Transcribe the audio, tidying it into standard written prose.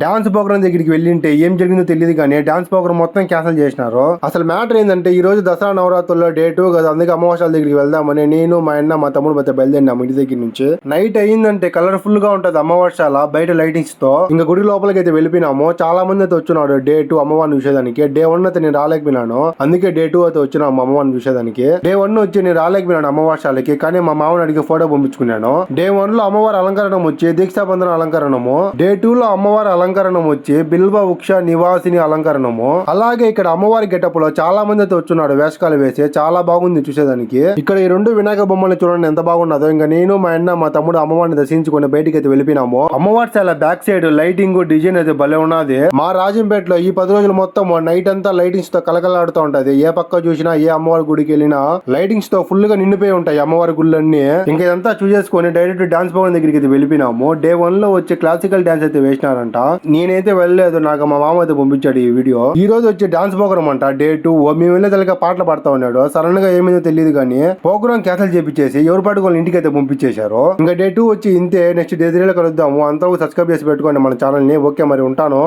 Dance programme దగ్గరికి వెళ్ళింటే ఏం జరిగిందో తెలియదు కానీ డాన్స్ ప్రోగ్రామ్ మొత్తం క్యాన్సిల్ చేసినారు. అసలు మ్యాటర్ ఏంటంటే ఈ రోజు దసరా నవరాత్రుల్లో డే 2 కదా, అందుకే అమావాస్యాల దగ్గరికి వెళ్దామని నేను మా అన్న మా తమ్ముడు మధ్య బయలుదేరినాము ఇంటి దగ్గర నుంచి. నైట్ అయ్యిందంటే కలర్ఫుల్ గా ఉంటది అమావాస్యాల బయట లైటింగ్స్ తో. ఇంకా గుడి లోపలికి అయితే వెళ్ళిపోయినాము. చాలా మంది అయితే వచ్చినాడు డే 2 అమ్మవారిని చూసేదానికి. డే 1 అయితే నేను రాలేకపోయినాను, అందుకే డే 2 అయితే వచ్చినాము అమ్మవారిని చూసేదానికి. డే 1 వచ్చి నేను రాలేకపోయినాను అమావాస్యాలకి, కానీ మా మామని అడిగి ఫోటో పంపించుకున్నాను. డే 1 లో అమ్మవారి అలంకరణం వచ్చి దీక్షాబంధన అలంకరణము, డే 2 లో అమ్మవారి అలంకరణం వచ్చి బిల్వ వృక్ష నివాసిని అలంకరణము. అలాగే ఇక్కడ అమ్మవారి గెటప్ లో చాలా మంది అయితే వచ్చున్నాడు వేషకాలు వేసి. చాలా బాగుంది చూసేదానికి. ఇక్కడ ఈ రెండు వినాయక బొమ్మలు చూడండి ఎంత బాగున్నదో. ఇంకా నేను మా అన్న మా తమ్ముడు అమ్మవారిని దర్శించుకుని బయటికి అయితే వెళ్ళిపోయినాము. అమ్మవారి చాలా బ్యాక్ సైడ్ లైటింగ్ డిజైన్ అయితే భలే ఉన్నది. మా రాజంపేటలో ఈ 10 రోజులు మొత్తం నైట్ అంతా లైటింగ్స్ తో కలకలాడుతూ ఉంటది. ఏ పక్క చూసినా ఏ అమ్మవారి గుడికి వెళ్ళినా లైటింగ్స్ తో ఫుల్ గా నిండిపోయి ఉంటాయి అమ్మవారి గుళ్ళన్నీ. ఇంకా ఇదంతా చూసేసుకుని డైరెక్ట్ డాన్స్ భవన్ దగ్గరికి అయితే వెళ్ళిపోయినాము. డే 1 లో వచ్చి క్లాసికల్ డాన్స్ అయితే వేసినారంట. నేనైతే వెళ్ళలేదు, నాకు మా మామ అయితే పంపించాడు ఈ వీడియో. ఈ రోజు వచ్చి డాన్స్ ప్రోగ్రామ్ అంట డే 2. మేము వెళ్ళేదలగా పాటలు పాడుతూ ఉన్నాడు. సడన్ గా ఏమైందో తెలియదు కానీ ప్రోగ్రామ్ క్యాన్సిల్ చేపించేసి ఎవరి పాటు వాళ్ళ ఇంటికి అయితే పంపించేశారు. ఇంకా డే 2 వచ్చి ఇంతే. నెక్స్ట్ డే 3 లో కలుద్దాము. అంతవరకు సబ్స్క్రైబ్ చేసి పెట్టుకోండి మన ఛానల్ ని. ఓకే మరి ఉంటాను.